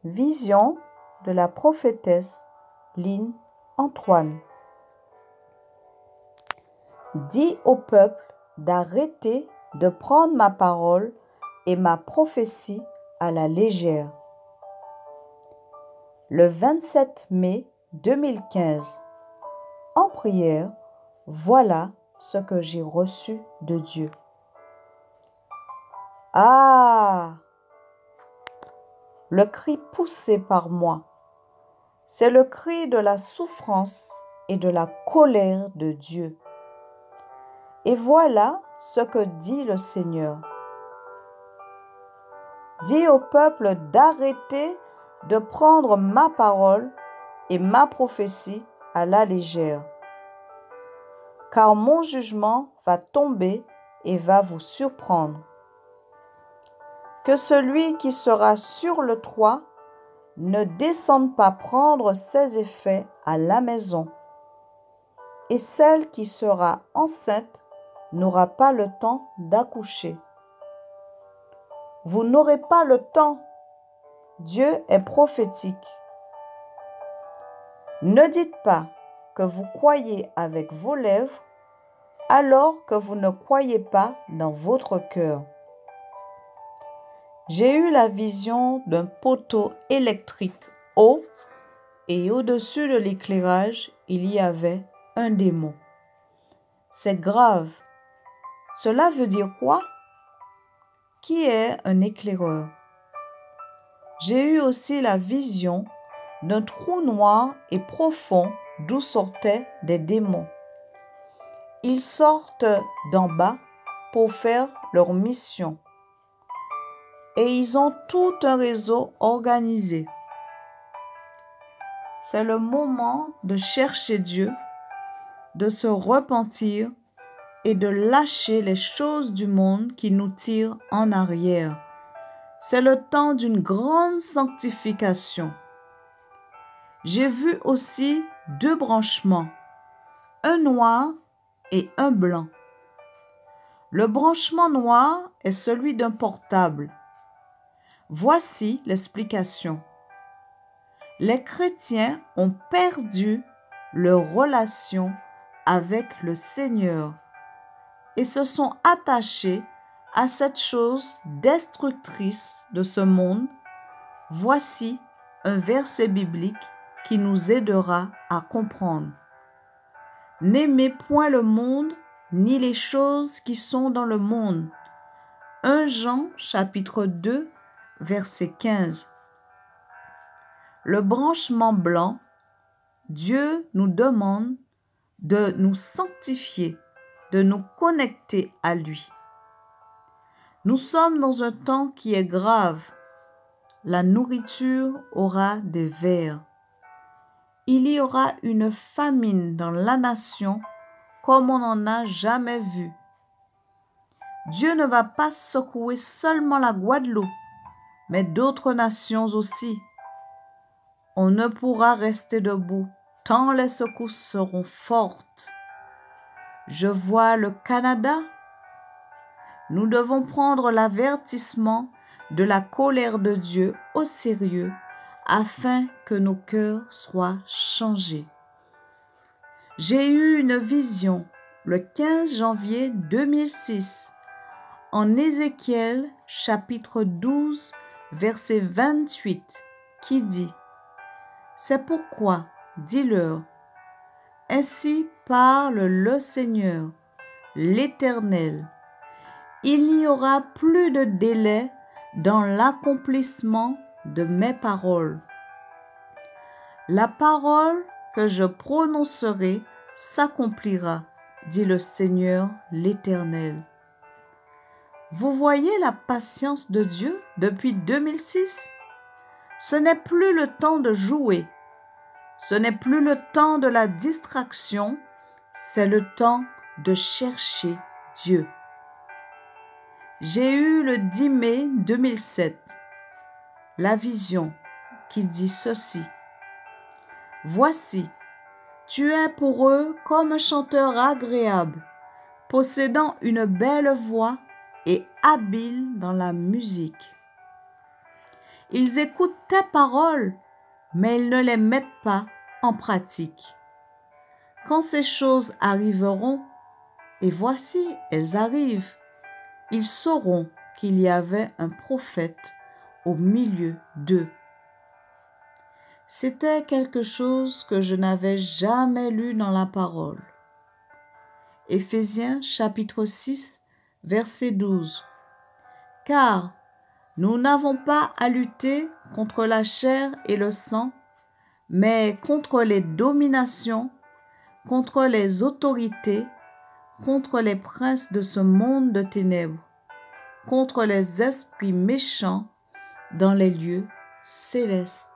Vision de la prophétesse Lynn Antoine. Dis au peuple d'arrêter de prendre ma parole et ma prophétie à la légère. Le 27 mai 2015, en prière, voilà ce que j'ai reçu de Dieu. Ah! Le cri poussé par moi, c'est le cri de la souffrance et de la colère de Dieu. Et voilà ce que dit le Seigneur. Dis au peuple d'arrêter de prendre ma parole et ma prophétie à la légère, car mon jugement va tomber et va vous surprendre. Que celui qui sera sur le toit ne descende pas prendre ses effets à la maison, et celle qui sera enceinte n'aura pas le temps d'accoucher. Vous n'aurez pas le temps. Dieu est prophétique. Ne dites pas que vous croyez avec vos lèvres alors que vous ne croyez pas dans votre cœur. J'ai eu la vision d'un poteau électrique haut et au-dessus de l'éclairage, il y avait un démon. C'est grave. Cela veut dire quoi? Qui est un éclaireur? J'ai eu aussi la vision d'un trou noir et profond d'où sortaient des démons. Ils sortent d'en bas pour faire leur mission. Et ils ont tout un réseau organisé. C'est le moment de chercher Dieu, de se repentir et de lâcher les choses du monde qui nous tirent en arrière. C'est le temps d'une grande sanctification. J'ai vu aussi 2 branchements, un noir et un blanc. Le branchement noir est celui d'un portable. Voici l'explication. Les chrétiens ont perdu leur relation avec le Seigneur et se sont attachés à cette chose destructrice de ce monde. Voici un verset biblique qui nous aidera à comprendre. N'aimez point le monde, ni les choses qui sont dans le monde. 1 Jean chapitre 2, verset 15. Le branchement blanc, Dieu nous demande de nous sanctifier, de nous connecter à lui. Nous sommes dans un temps qui est grave. La nourriture aura des vers. Il y aura une famine dans la nation comme on n'en a jamais vu. Dieu ne va pas secouer seulement la Guadeloupe, mais d'autres nations aussi. On ne pourra rester debout tant les secousses seront fortes. Je vois le Canada. Nous devons prendre l'avertissement de la colère de Dieu au sérieux afin que nos cœurs soient changés. J'ai eu une vision le 15 janvier 2006 en Ézéchiel chapitre 12 verset 28 qui dit: c'est pourquoi, dis-leur, ainsi parle le Seigneur, l'Éternel. Il n'y aura plus de délai dans l'accomplissement de mes paroles. La parole que je prononcerai s'accomplira, dit le Seigneur, l'Éternel. Vous voyez la patience de Dieu depuis 2006? Ce n'est plus le temps de jouer. Ce n'est plus le temps de la distraction. C'est le temps de chercher Dieu. J'ai eu le 10 mai 2007 la vision qui dit ceci. Voici, tu es pour eux comme un chanteur agréable, possédant une belle voix et habile dans la musique. Ils écoutent tes paroles, mais ils ne les mettent pas en pratique. Quand ces choses arriveront, et voici, elles arrivent, ils sauront qu'il y avait un prophète au milieu d'eux. C'était quelque chose que je n'avais jamais lu dans la parole. Éphésiens chapitre 6, verset 12. Car nous n'avons pas à lutter contre la chair et le sang, mais contre les dominations, contre les autorités, contre les princes de ce monde de ténèbres, contre les esprits méchants dans les lieux célestes.